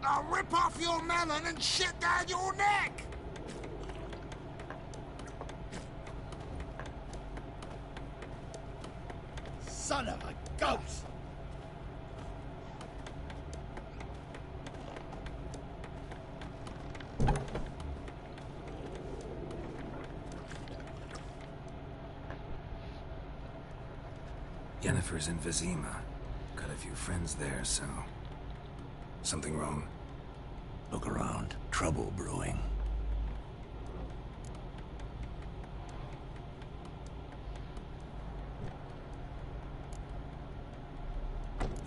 I'll rip off your melon and shit down your neck! Son of a ghost! Yennefer's in Vizima. Got a few friends there, so... Something wrong? Look around. Trouble brewing.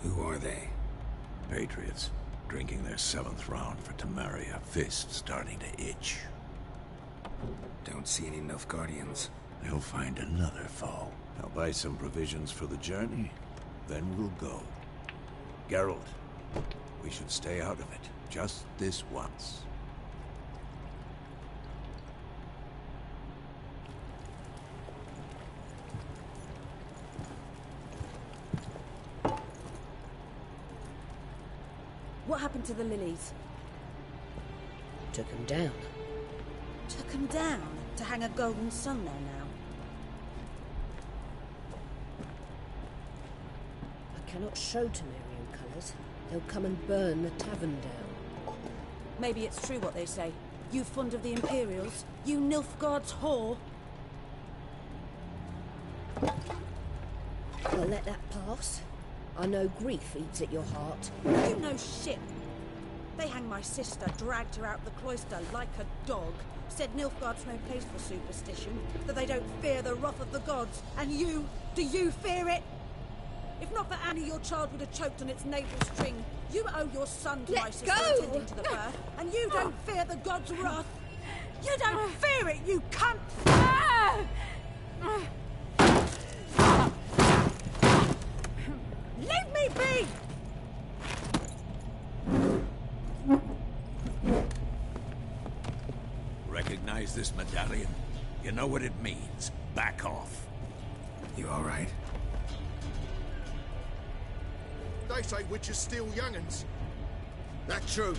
Who are they? Patriots. Drinking their 7th round for Temeria. Fist starting to itch. Don't see any Nilfgaardians. They'll find another foe. I'll buy some provisions for the journey, then we'll go. Geralt, we should stay out of it, just this once. What happened to the lilies? Took him down. Took them down to hang a golden sun there now. I cannot show Temerian colours. They'll come and burn the tavern down. Maybe it's true what they say. You fond of the Imperials? You Nilfgaard's whore? I'll let that pass. I know grief eats at your heart. You know shit. They hanged my sister, dragged her out the cloister like a dog. Said Nilfgaard's no place for superstition, that they don't fear the wrath of the gods. And you, do you fear it? If not for Annie, your child would have choked on its navel string. You owe your son to my sister attending to the birth, and you don't fear the gods' wrath. You don't fear it, you cunt! Leave me be! Recognize this medallion? You know what it means. Back off. You all right? They say witches steal young'uns. That true?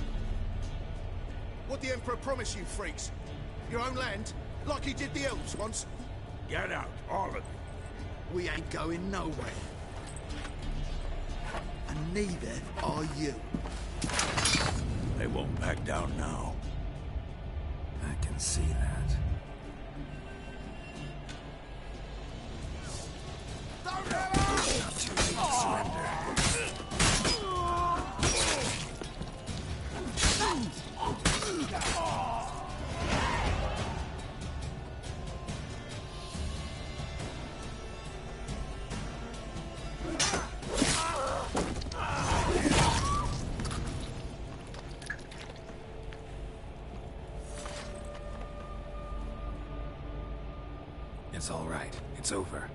What the Emperor promise you, freaks? Your own land? Like he did the elves once? Get out, all of you. We ain't going nowhere. And neither are you. They won't back down now. I can see that. Don't let us! Not too late to surrender. It's all right. It's over.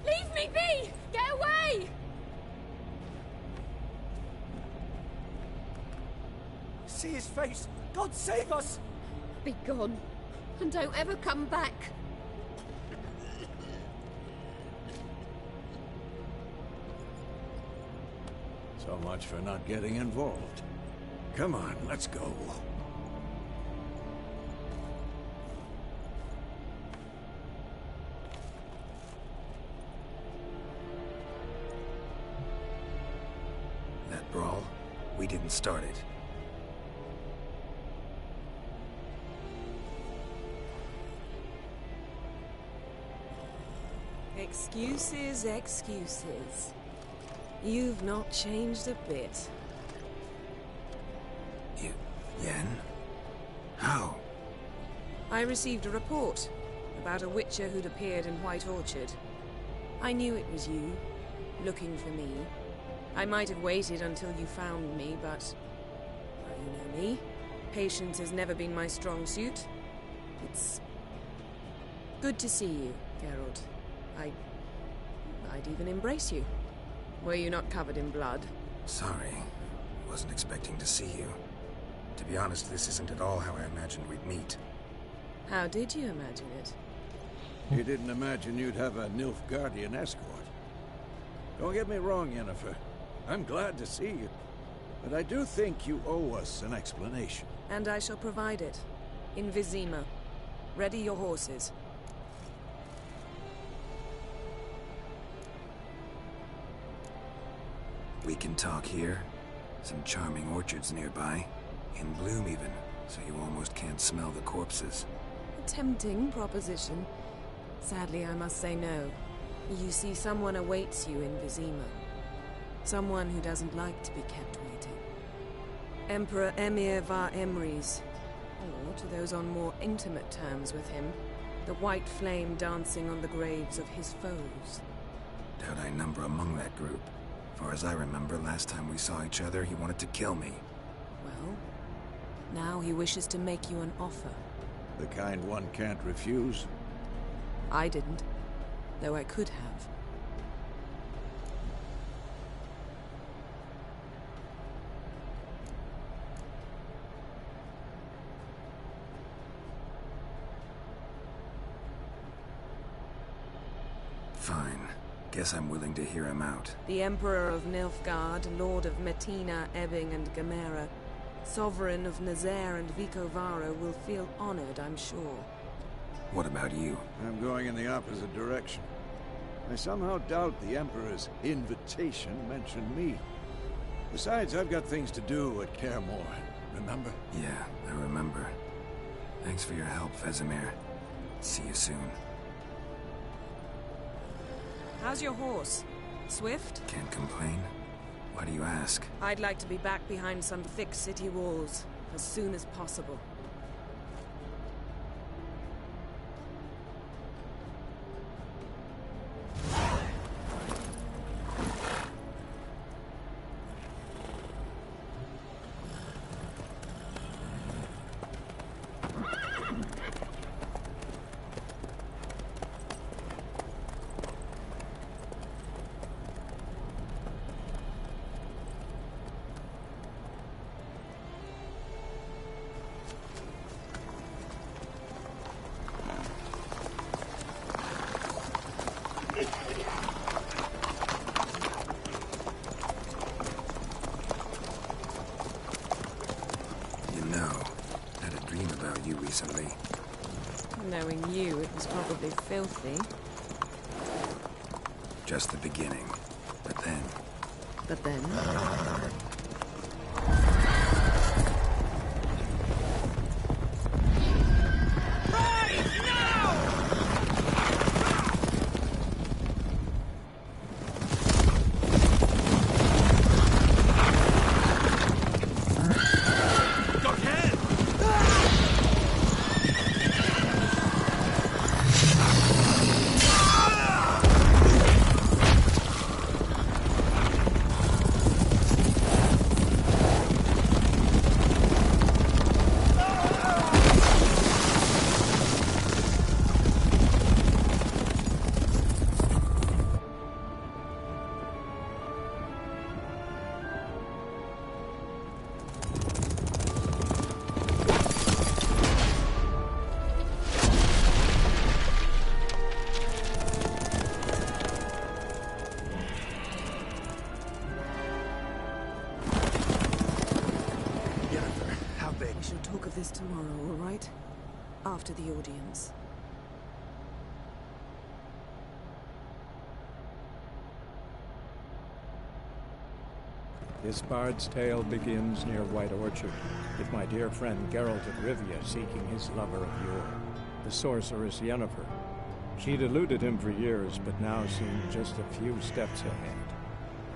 Leave me be! Get away! See his face! God save us! Be gone, and don't ever come back. So much for not getting involved. Come on, let's go. That brawl, we didn't start it. Excuses, excuses. You've not changed a bit. Yen? How? I received a report about a witcher who'd appeared in White Orchard. I knew it was you, looking for me. I might have waited until you found me, but... well, you know me. Patience has never been my strong suit. It's... good to see you, Geralt. I'd even embrace you. Were you not covered in blood? Sorry. Wasn't expecting to see you. To be honest, this isn't at all how I imagined we'd meet. How did you imagine it? You didn't imagine you'd have a Nilfgaardian escort. Don't get me wrong, Yennefer. I'm glad to see you. But I do think you owe us an explanation. And I shall provide it. In Vizima. Ready your horses. We can talk here. Some charming orchards nearby. In bloom even, so you almost can't smell the corpses. A tempting proposition. Sadly, I must say no. You see, someone awaits you in Vizima. Someone who doesn't like to be kept waiting. Emperor Emir var Emrys. Or, to those on more intimate terms with him, the white flame dancing on the graves of his foes. Doubt I number among that group. Far as I remember, last time we saw each other, he wanted to kill me. Well, now he wishes to make you an offer. The kind one can't refuse? I didn't, though I could have. Fine. Guess I'm willing to hear him out. The Emperor of Nilfgaard, Lord of Metina, Ebbing and Gamera, Sovereign of Nazaire and Vicovaro will feel honored, I'm sure. What about you? I'm going in the opposite direction. I somehow doubt the Emperor's invitation mentioned me. Besides, I've got things to do at Kaer Morhen, remember? Yeah, I remember. Thanks for your help, Vesemir. See you soon. How's your horse? Swift? Can't complain. Why do you ask? I'd like to be back behind some thick city walls as soon as possible. Recently. Knowing you, it was probably filthy. Just the beginning. But then... But then? This tomorrow, all right? After the audience. This bard's tale begins near White Orchard, with my dear friend Geralt of Rivia seeking his lover of yore, the sorceress Yennefer. She'd eluded him for years, but now seemed just a few steps ahead.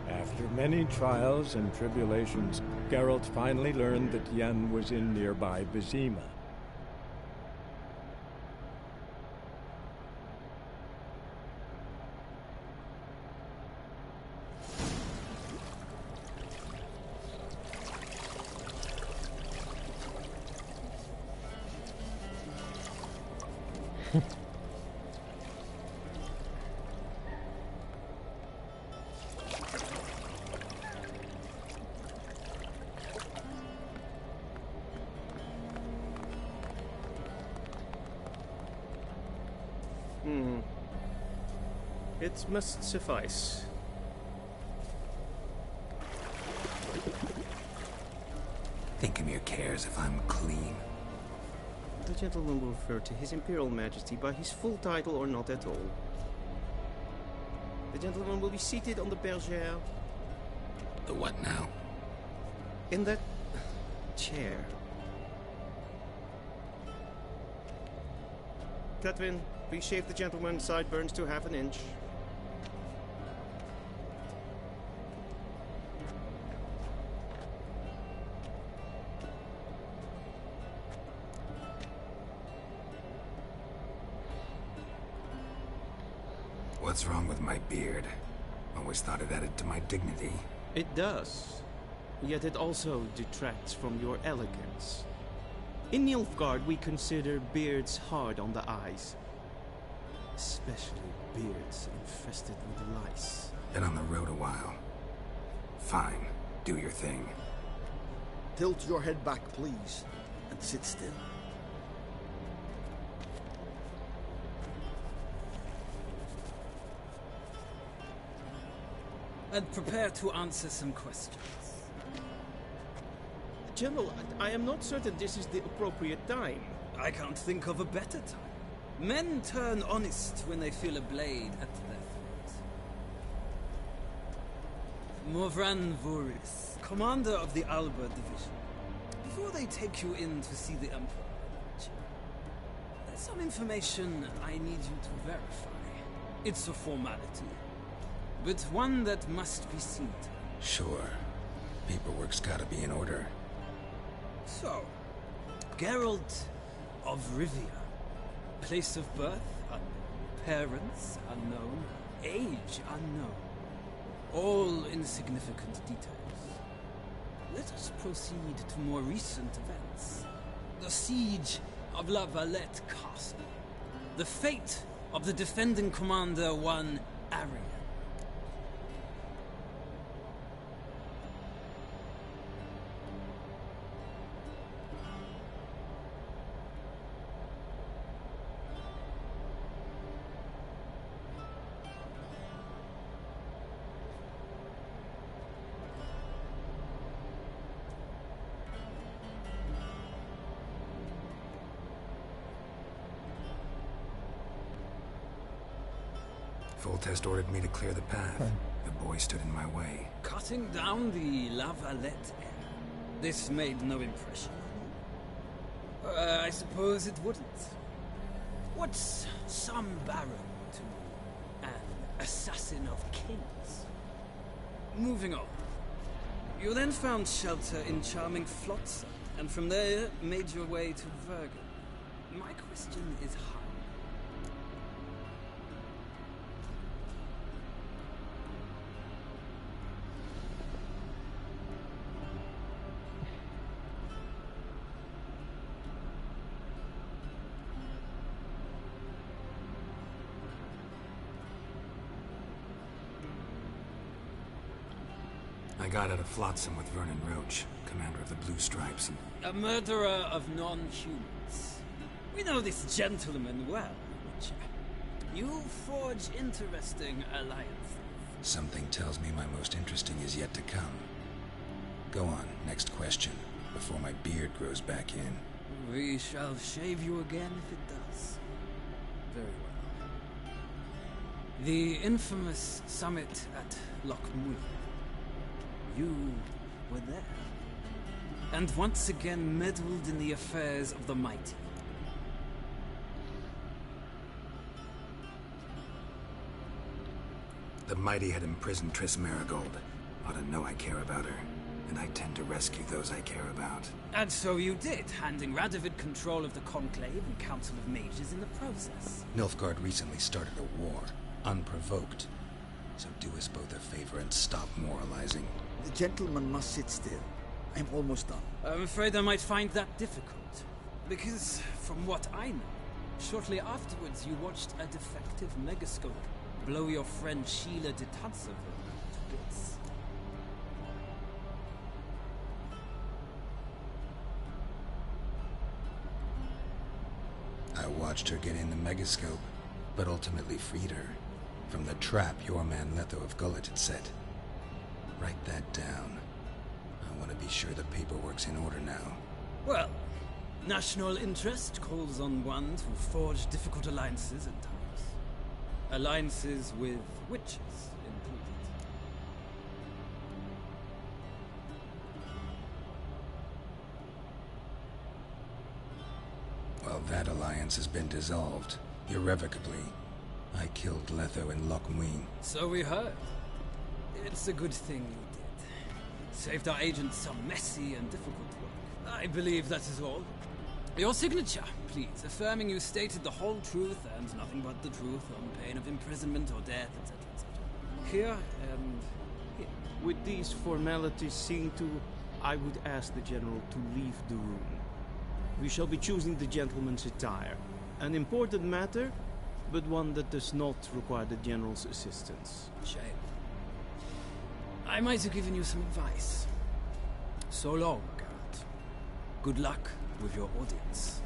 After many trials and tribulations, Geralt finally learned that Yen was in nearby Vizima. It must suffice. Think Emir cares if I'm clean? The gentleman will refer to His Imperial Majesty by his full title or not at all. The gentleman will be seated on the bergère. The what now? In that chair. Catwin, please shave the gentleman's sideburns to ½ an inch. What's wrong with my beard? Always thought it added to my dignity. It does. Yet it also detracts from your elegance. In Nilfgaard, we consider beards hard on the eyes. Especially beards infested with lice. Been on the road a while. Fine. Do your thing. Tilt your head back, please, and sit still. And prepare to answer some questions. General, I am not certain this is the appropriate time. I can't think of a better time. Men turn honest when they feel a blade at their throat. Morvran Voris, commander of the Alba Division. Before they take you in to see the Emperor, there's some information I need you to verify. It's a formality, but one that must be seen to. Sure. Paperwork's gotta be in order. So, Geralt of Rivia. Place of birth unknown. Parents unknown. Age unknown. All insignificant details. Let us proceed to more recent events. The siege of La Valette Castle. The fate of the defending commander, one Arian. Foltest ordered me to clear the path. The boy stood in my way. Cutting down the La Valette heir. This made no impression on you. I suppose it wouldn't. What's some baron to an assassin of kings? Moving on. You then found shelter in charming Flotsam, and from there made your way to Vergen. My question is how? I got out of Flotsam with Vernon Roach, commander of the Blue Stripes, and... A murderer of non-humans. We know this gentleman well, Witcher. You forge interesting alliances. Something tells me my most interesting is yet to come. Go on, next question, before my beard grows back in. We shall shave you again if it does. Very well. The infamous summit at Loch Muir. You were there. And once again meddled in the affairs of the mighty. The mighty had imprisoned Triss Marigold. Ought to know I care about her. And I tend to rescue those I care about. And so you did, handing Radovid control of the Conclave and Council of Mages in the process. Nilfgaard recently started a war, unprovoked. So do us both a favor and stop moralizing. The gentleman must sit still. I'm almost done. I'm afraid I might find that difficult. Because, from what I know, shortly afterwards you watched a defective megascope blow your friend Sheila de Tanseville to bits. I watched her get in the megascope, but ultimately freed her from the trap your man Letho of Gullet had set. Write that down. I want to be sure the paperwork's in order now. Well, national interest calls on one to forge difficult alliances at times. Alliances with witches included. Well, that alliance has been dissolved, irrevocably. I killed Letho and Loch Muin. So we heard. It's a good thing you did. Saved our agents some messy and difficult work. I believe that is all. Your signature, please, affirming you stated the whole truth and nothing but the truth on pain of imprisonment or death, etc., etc. Here and here. With these formalities seen to, I would ask the General to leave the room. We shall be choosing the gentleman's attire. An important matter, but one that does not require the General's assistance. Shame. I might have given you some advice. So long, Garrett. Good luck with your audience.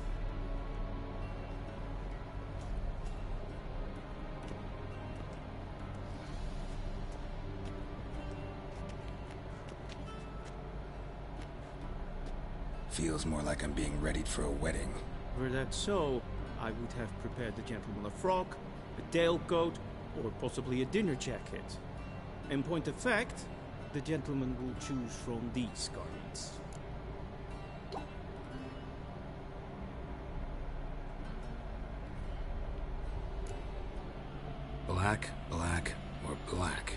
Feels more like I'm being readied for a wedding. Were that so, I would have prepared the gentleman a frock, a tailcoat, or possibly a dinner jacket. In point of fact, the gentleman will choose from these garments. Black, black, or black?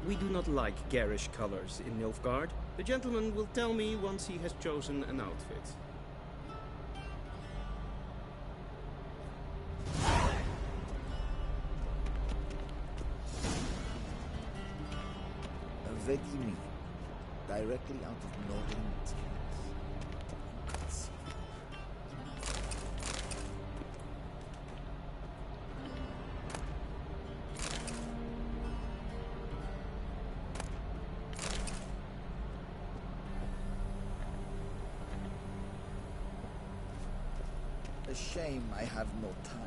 We do not like garish colors in Nilfgaard. The gentleman will tell me once he has chosen an outfit. Vedimi, directly out of northern Tales. A shame I have no time.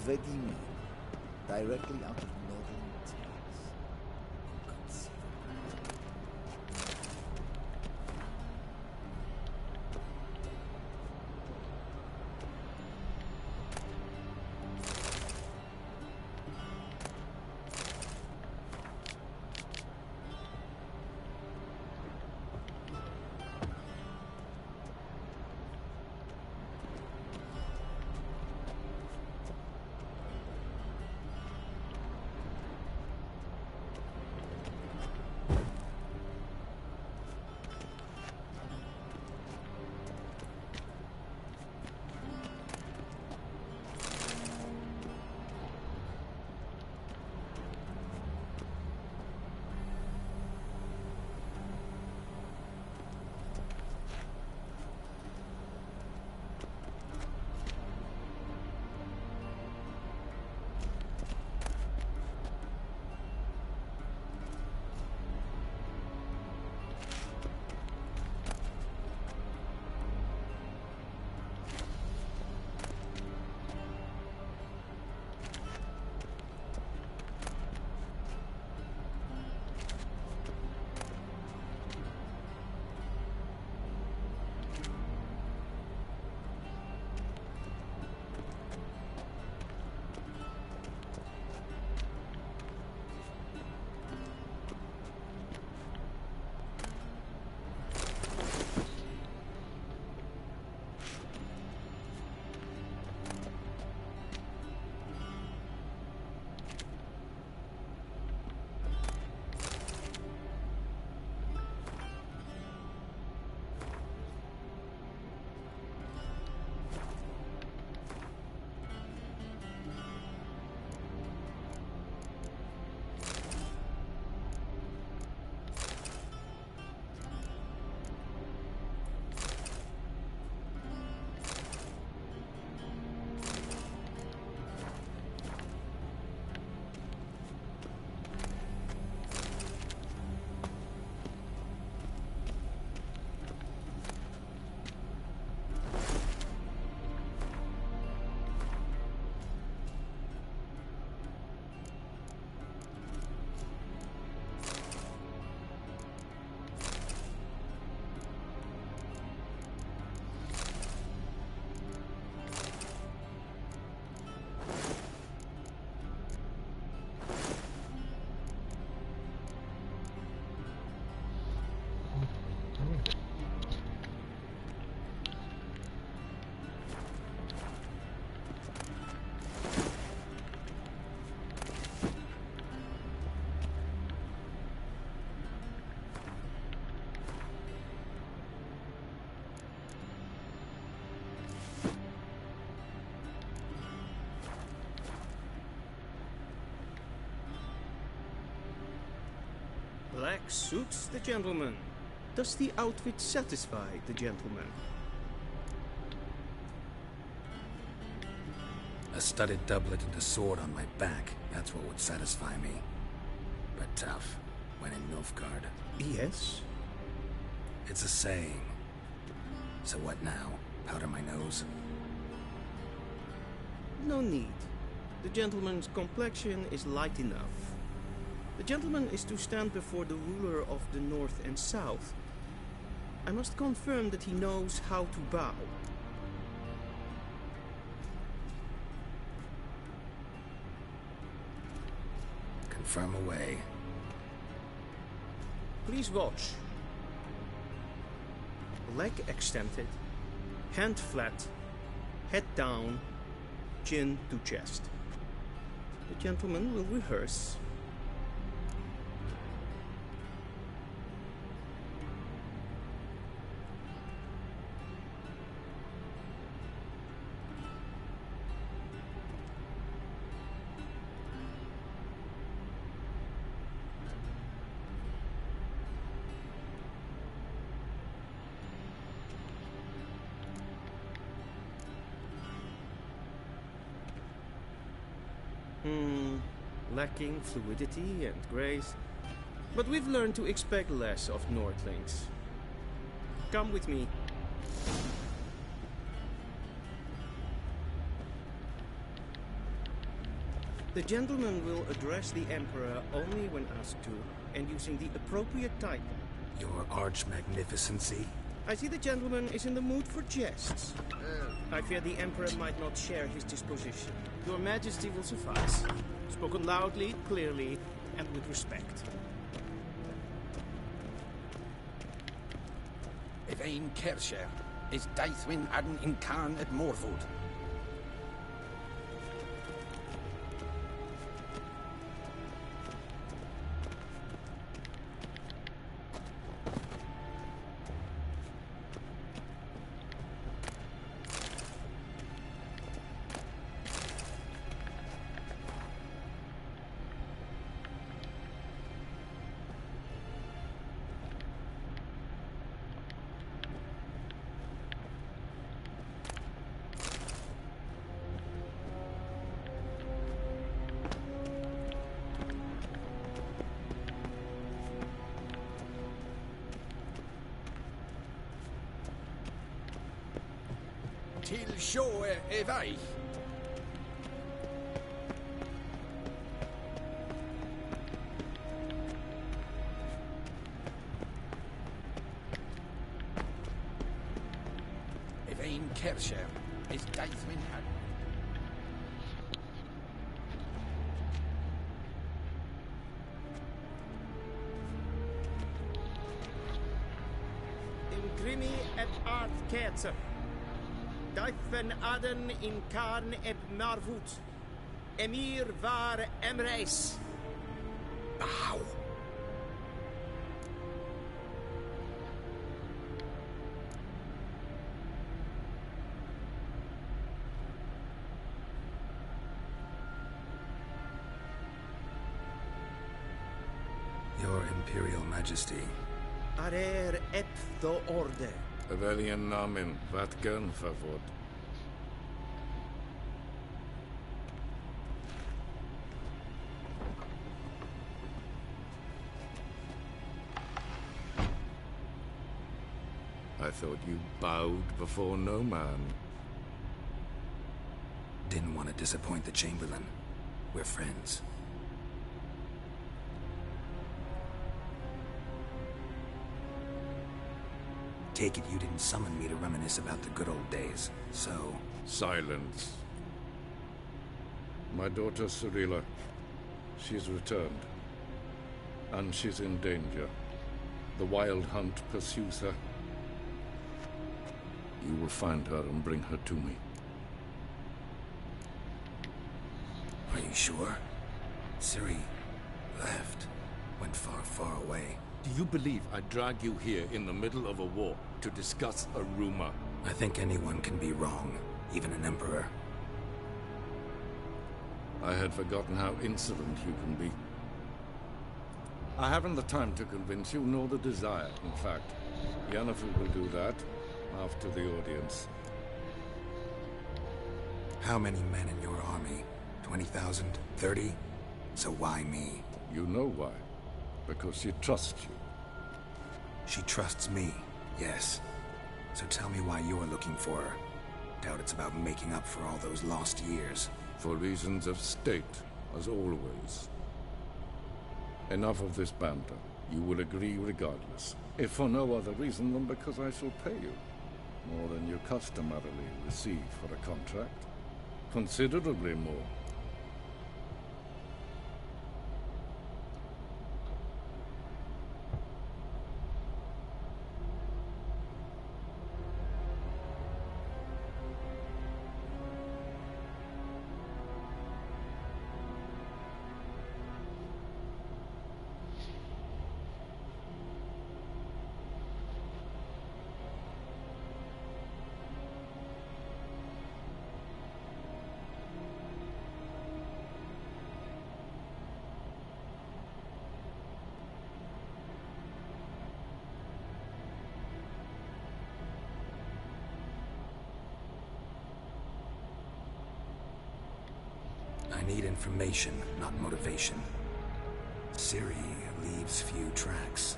Vedimi, directly out of northern Tales. Black suits the gentleman. Does the outfit satisfy the gentleman? A studded doublet and a sword on my back, that's what would satisfy me. But tough, when in Nilfgaard. Yes? It's a saying. So what now? Powder my nose? No need. The gentleman's complexion is light enough. The gentleman is to stand before the ruler of the North and South. I must confirm that he knows how to bow. Confirm away. Please watch. Leg extended, hand flat, head down, chin to chest. The gentleman will rehearse. Lacking fluidity and grace, but we've learned to expect less of Nordlings. Come with me. The gentleman will address the Emperor only when asked to, and using the appropriate title. Your Arch-Magnificency? I see the gentleman is in the mood for jests. I fear the Emperor might not share his disposition. Your Majesty will suffice. Spoken loudly, clearly, and with respect. Evain Kersher is Daithwin Adden in Khan at Morvood. Till show Evai. Evain Kersher is Daithwin Adden. Imprimi et art Kerzer. Daithwin Adden in Karn eb Marvoet. Emir var Emreis. Bow. Your Imperial Majesty. Arer ep the orde. Evelian namen, wat gern favor. I thought you bowed before no man. Didn't want to disappoint the Chamberlain. We're friends. Take it you didn't summon me to reminisce about the good old days, so... Silence. My daughter Cirilla, she's returned. And she's in danger. The Wild Hunt pursues her. You will find her and bring her to me. Are you sure? Ciri left. Went far, far away. Do you believe I'd drag you here in the middle of a war to discuss a rumor? I think anyone can be wrong, even an emperor. I had forgotten how insolent you can be. I haven't the time to convince you, nor the desire, in fact. Yennefer will do that after the audience. How many men in your army? 20,000? 30? So why me? You know why. Because she trusts you. She trusts me, yes. So tell me why you're looking for her. Doubt it's about making up for all those lost years. For reasons of state, as always. Enough of this banter. You will agree regardless. If for no other reason than because I shall pay you. More than you customarily receive for a contract. Considerably more. I need information, not motivation. Ciri leaves few tracks.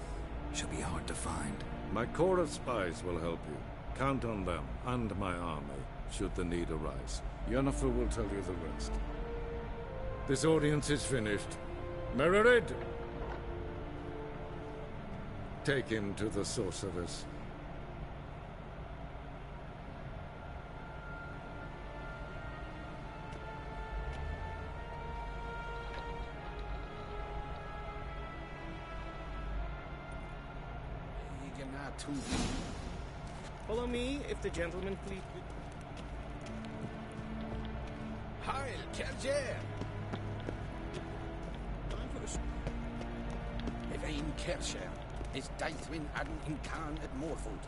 She'll be hard to find. My corps of spies will help you. Count on them, and my army, should the need arise. Yennefer will tell you the rest. This audience is finished. Mererid! Take him to the sorceress. Follow me, if the gentleman please. Heil, Kerjer! Evain Kercher is Daithwin Adden in Khan at Morfold.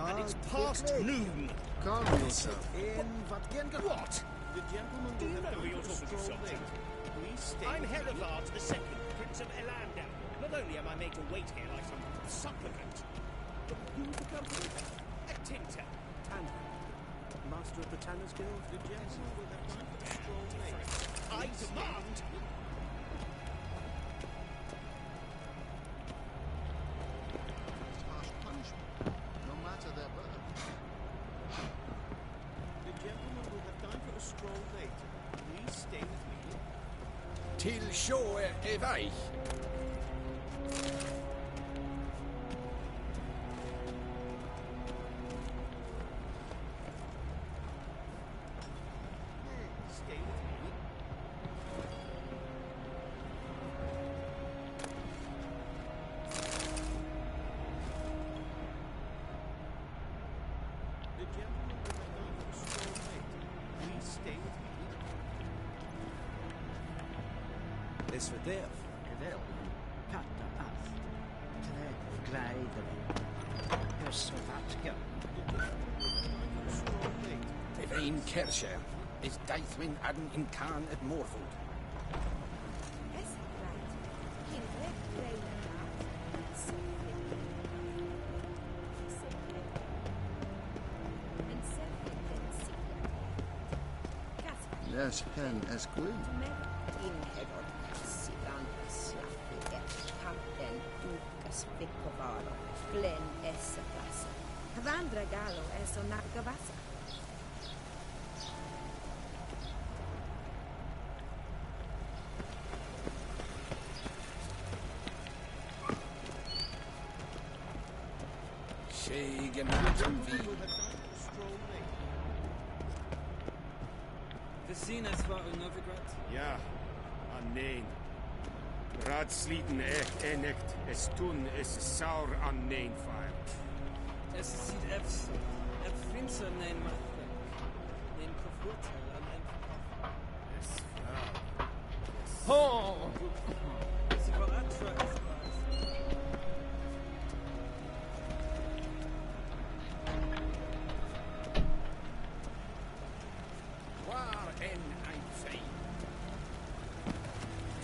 And it's past noon. Calm yourself. What? The gentleman will have done for a stroll late. Please stay. I'm Herivard II, Prince of Elandel. Not only am I made to wait here like some supplicant, but who's the company? A tinter. Tanner. Master of the Tanner's Guild. The gentleman will have done for a stroll late. I demand! Harsh punishment, no matter their birth. The gentleman will have time for a stroll late. Please stay with me. Till show Evaich. Stay with me. The gentleman will have time for a stroll late. Please stay with me. This for Dev. Wel, katta af. Träd glädjen. Hörselvattga. Evain Kercher is Daithwin Adden in Khan at Morfold. Yes, hen as queen. Glen essa plaza. Havandra galo eso nakgabasa. Vecinas var Novigrad? Ja, an nein. Ratsliten enicht, es tun, es saur an nein fire. Es sieht finster nein machte. Nein Verurteil an ein Es war. Oh! Sie war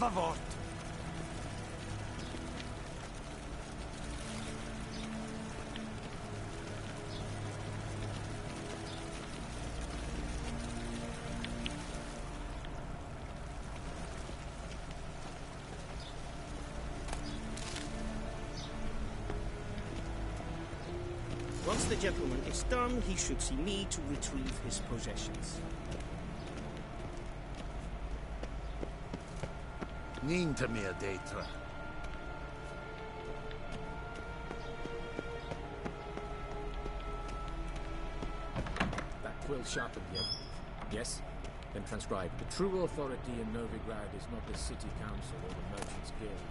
favor. Once the gentleman is done, he should see me to retrieve his possessions. Niente mia detra. That quill sharpened yet? Yes? Then transcribe. The true authority in Novigrad is not the city council or the merchants' guild,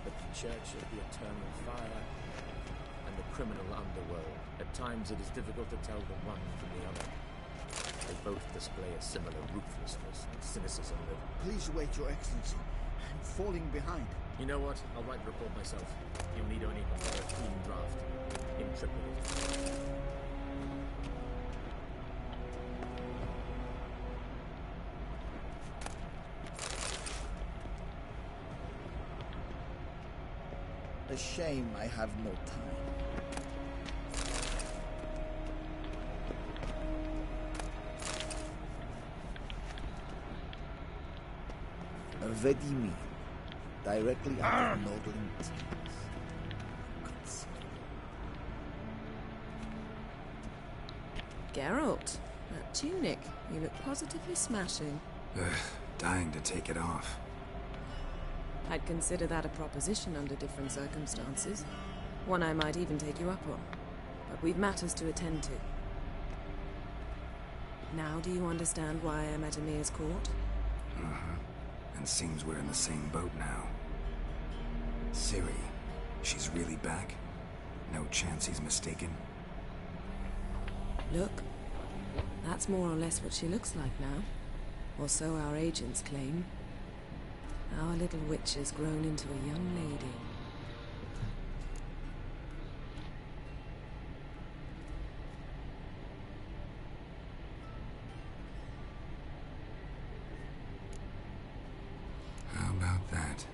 but the church of the eternal fire and the criminal underworld. At times it is difficult to tell the one from the other. They both display a similar ruthlessness and cynicism that... Please wait, Your Excellency. I'm falling behind. You know what? I'll write the report myself. You'll need only a clean draft. In triplicate. A shame I have no time. Vedi me, directly out of Nordling teams. Geralt, that tunic. You look positively smashing. Dying to take it off. I'd consider that a proposition under different circumstances. One I might even take you up on. But we've matters to attend to. Now do you understand why I'm at Emir's court? And seems we're in the same boat now. Ciri, she's really back? No chance he's mistaken? Look, that's more or less what she looks like now. Or so our agents claim. Our little witch has grown into a young lady. How about that?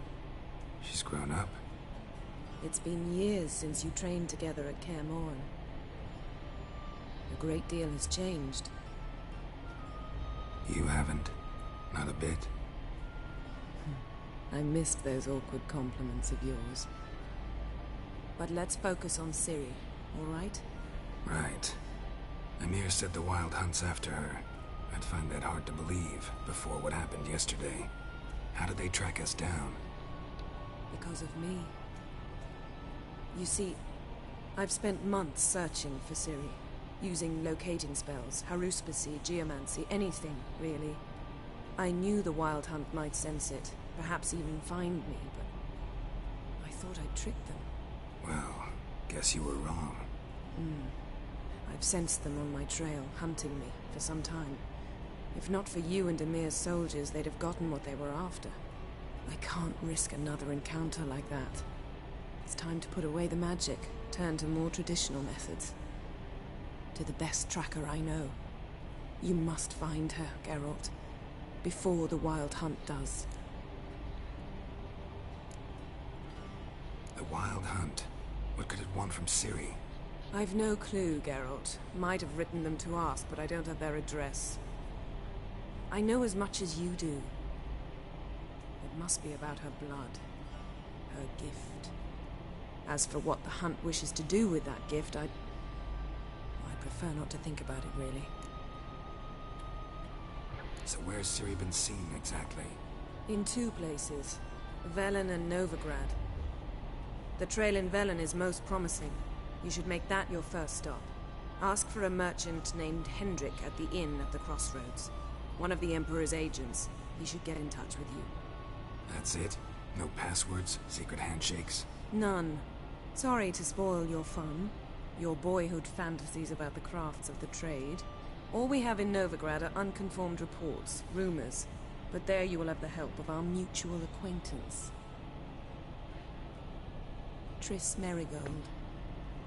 She's grown up. It's been years since you trained together at Kaer Morhen. A great deal has changed. You haven't. Not a bit. I missed those awkward compliments of yours. But let's focus on Ciri, all right? Right. Emir said the Wild Hunt's after her. I'd find that hard to believe before what happened yesterday. How did they track us down? Because of me. You see, I've spent months searching for Ciri, using locating spells, haruspicy, geomancy, anything, really. I knew the Wild Hunt might sense it, perhaps even find me, but I thought I'd trick them. Well, guess you were wrong. I've sensed them on my trail, hunting me, for some time. If not for you and Emir's soldiers, they'd have gotten what they were after. I can't risk another encounter like that. It's time to put away the magic, turn to more traditional methods. To the best tracker I know. You must find her, Geralt. Before the Wild Hunt does. The Wild Hunt? What could it want from Ciri? I've no clue, Geralt. Might have written them to ask, but I don't have their address. I know as much as you do. It must be about her blood. Her gift. As for what the Hunt wishes to do with that gift, I prefer not to think about it, really. So where's Ciri been seen, exactly? In two places. Velen and Novigrad. The trail in Velen is most promising. You should make that your first stop. Ask for a merchant named Hendrik at the inn at the crossroads. One of the Emperor's agents. He should get in touch with you. That's it? No passwords? Secret handshakes? None. Sorry to spoil your fun. Your boyhood fantasies about the crafts of the trade. All we have in Novigrad are unconfirmed reports, rumors. But there you will have the help of our mutual acquaintance. Triss Merigold.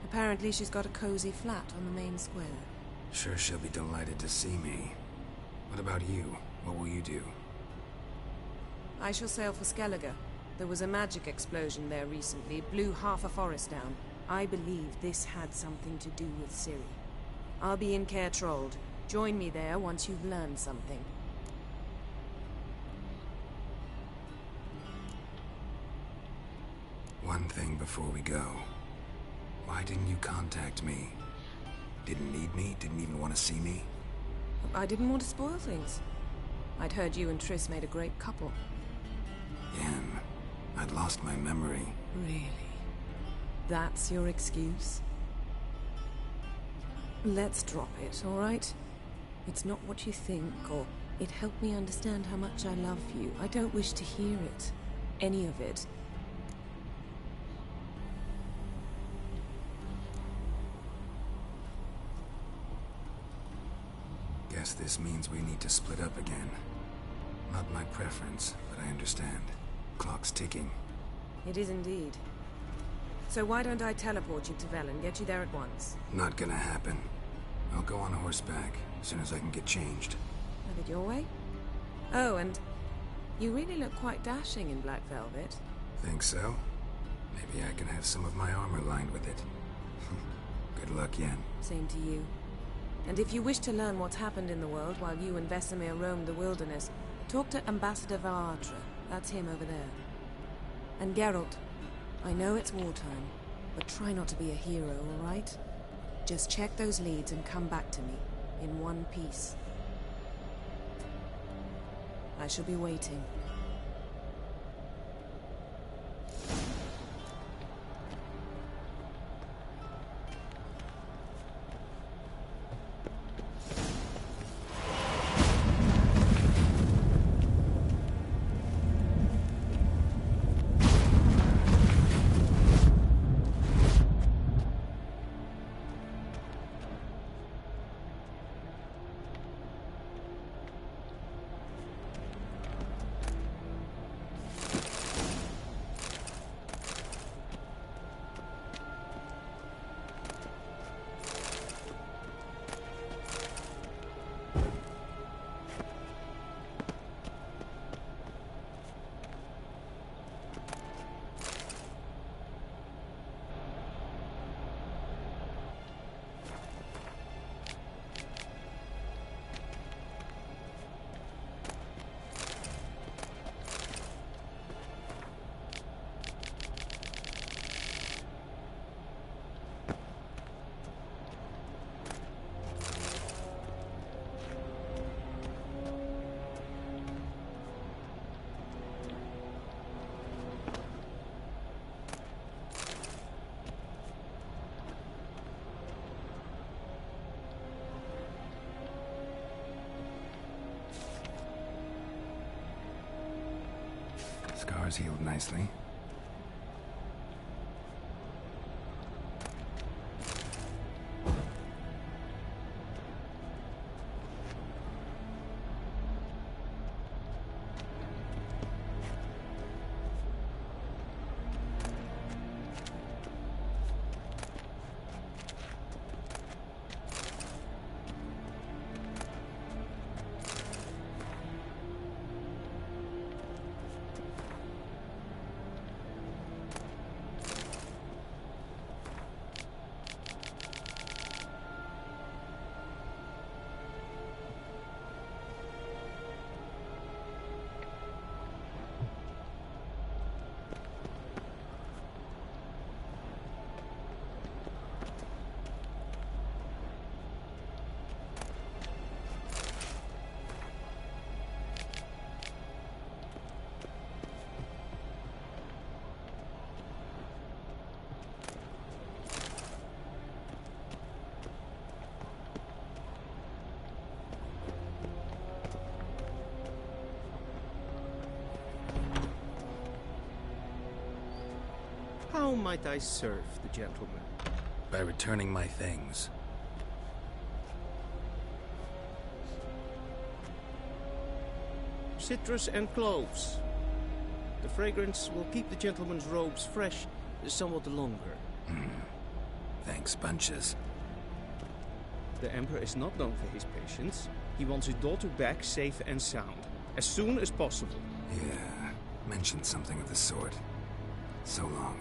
Apparently she's got a cozy flat on the main square. Sure she'll be delighted to see me. What about you? What will you do? I shall sail for Skellige. There was a magic explosion there recently, blew half a forest down. I believe this had something to do with Ciri. I'll be in Caer Trold. Join me there once you've learned something. One thing before we go. Why didn't you contact me? Didn't need me? Didn't even want to see me? I didn't want to spoil things. I'd heard you and Triss made a great couple. Yen, I'd lost my memory. Really? That's your excuse? Let's drop it, all right? It's not what you think, or it helped me understand how much I love you. I don't wish to hear it. Any of it. Guess this means we need to split up again. Not my preference, but I understand. Clock's ticking. It is indeed. So why don't I teleport you to Velen, get you there at once? Not gonna happen. I'll go on horseback, as soon as I can get changed. Have it your way? Oh, and you really look quite dashing in black velvet. Think so? Maybe I can have some of my armor lined with it. Good luck, Yen. Same to you. And if you wish to learn what's happened in the world while you and Vesemir roamed the wilderness, talk to Ambassador Valatra. That's him over there. And Geralt, I know it's wartime, but try not to be a hero, all right? Just check those leads and come back to me, in one piece. I shall be waiting. Scars healed nicely. How might I serve the gentleman? By returning my things. Citrus and cloves. The fragrance will keep the gentleman's robes fresh somewhat longer. Thanks, bunches. The Emperor is not known for his patience. He wants his daughter back safe and sound, as soon as possible. Yeah, mentioned something of the sort. So long.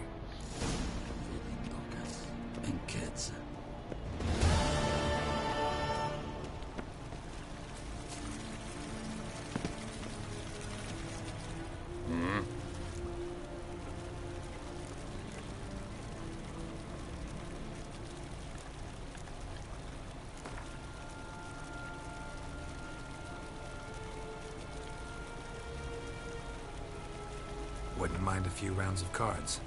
Wouldn't mind a few rounds of cards.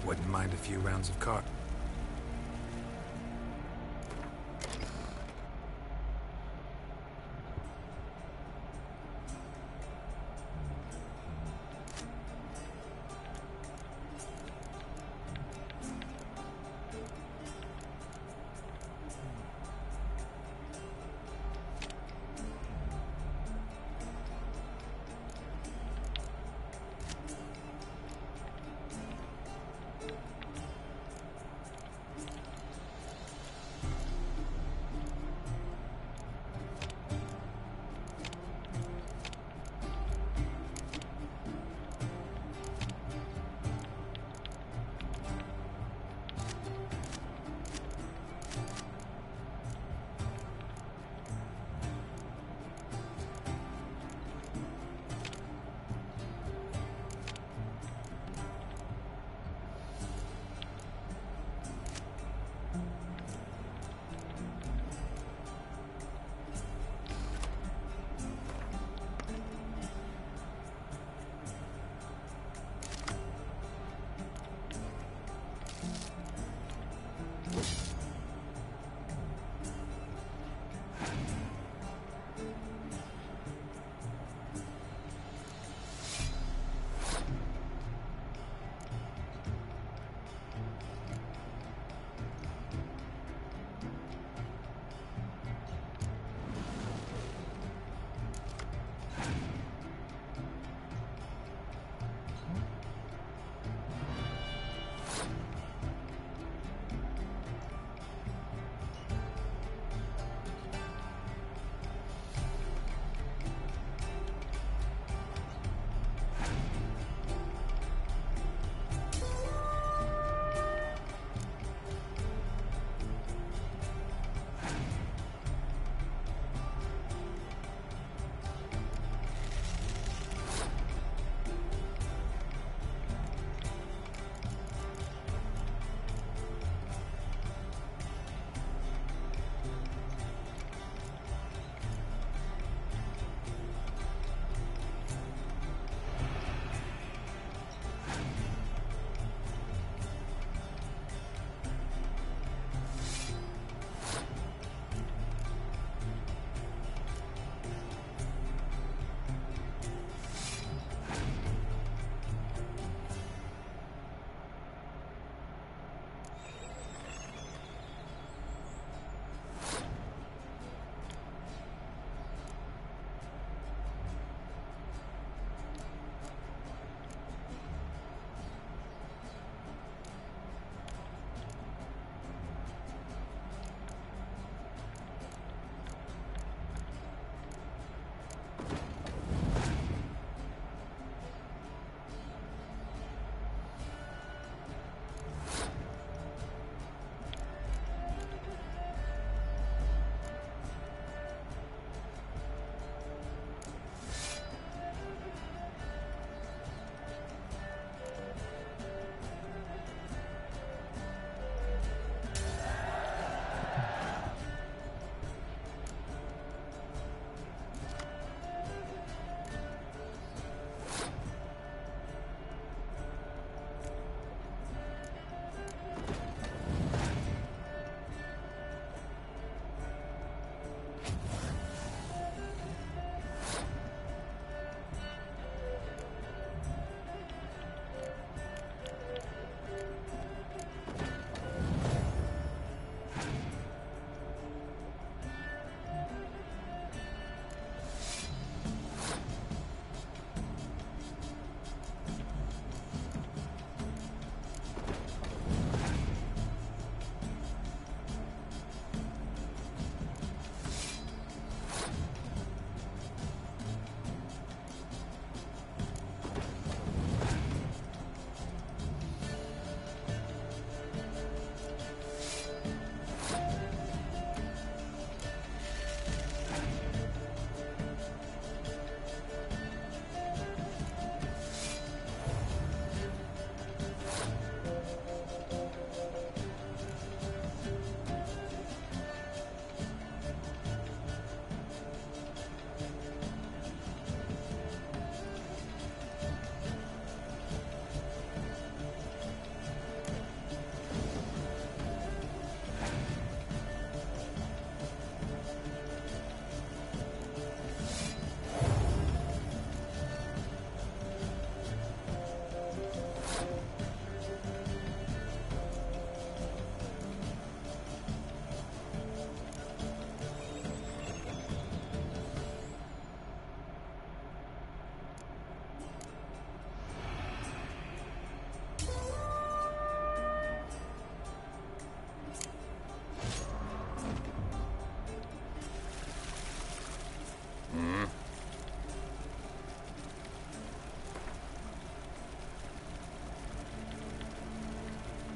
Wouldn't mind a few rounds of card.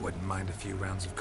wouldn't mind a few rounds of...